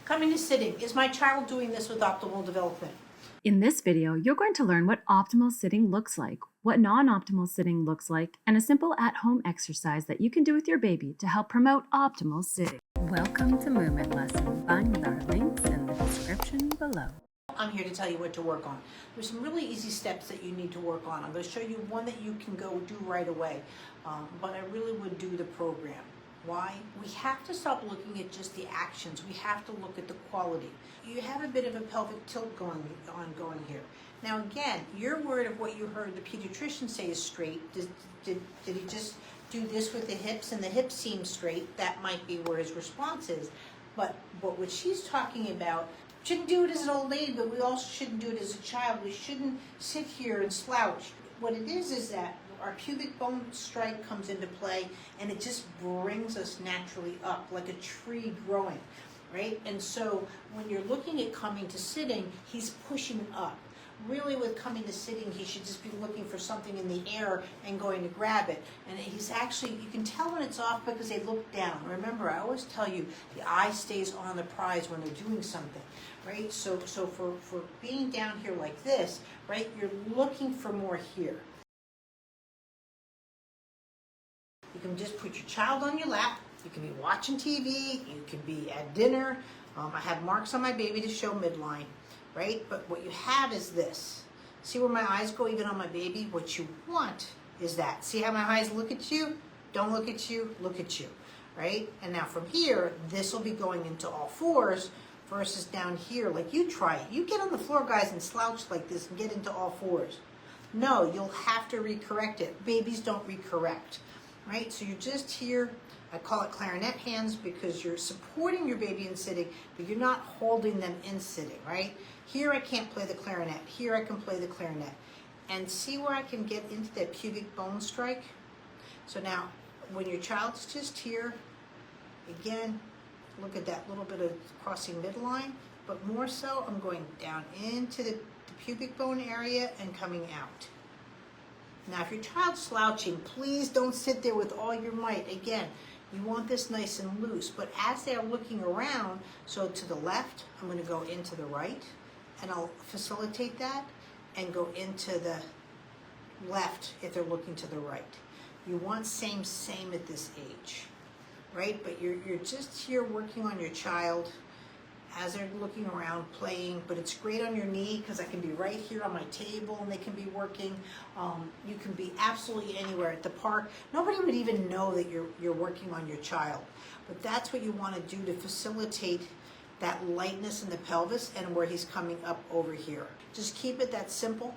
Coming to sitting. Is my child doing this with optimal development? In this video, you're going to learn what optimal sitting looks like, what non-optimal sitting looks like, and a simple at-home exercise that you can do with your baby to help promote optimal sitting. Welcome to Movement Lesson. Find our links in the description below. I'm here to tell you what to work on. There's some really easy steps that you need to work on. I'm going to show you one that you can go do right away, but I really would do the program. Why? We have to stop looking at just the actions. We have to look at the quality. You have a bit of a pelvic tilt going here. Now again, you're worried of what you heard the pediatrician say is straight. Did he just do this with the hips and the hips seem straight? That might be where his response is. But what she's talking about, shouldn't do it as an old lady, but we also shouldn't do it as a child. We shouldn't sit here and slouch. What it is that our pubic bone strike comes into play, and it just brings us naturally up like a tree growing, right? And so when you're looking at coming to sitting, he's pushing up. Really, with coming to sitting, he should just be looking for something in the air and going to grab it. And he's actually, you can tell when it's off because they look down. Remember, I always tell you, the eye stays on the prize when they're doing something, right? So for being down here like this, right, you're looking for more here. You can just put your child on your lap. You can be watching TV. You can be at dinner. I have marks on my baby to show midline, right? But what you have is this. See where my eyes go even on my baby? What you want is that. See how my eyes look at you? Don't look at you, look at you, right? And now from here, this will be going into all fours versus down here. Like you try it. You get on the floor, guys, and slouch like this and get into all fours. No, you'll have to recorrect it. Babies don't recorrect. Right, so you're just here, I call it clarinet hands because you're supporting your baby in sitting, but you're not holding them in sitting, right? Here I can't play the clarinet, here I can play the clarinet. And see where I can get into that pubic bone strike? So now, when your child's just here, again, look at that little bit of crossing midline, but more so, I'm going down into the pubic bone area and coming out. Now, if your child's slouching, please don't sit there with all your might. Again, you want this nice and loose, but as they're looking around, so to the left, I'm going to go into the right, and I'll facilitate that, and go into the left if they're looking to the right. You want same at this age, right? But you're just here working on your child as they're looking around, playing, but it's great on your knee because I can be right here on my table and they can be working. You can be absolutely anywhere at the park. Nobody would even know that you're working on your child, but that's what you want to do to facilitate that lightness in the pelvis and where he's coming up over here. Just keep it that simple.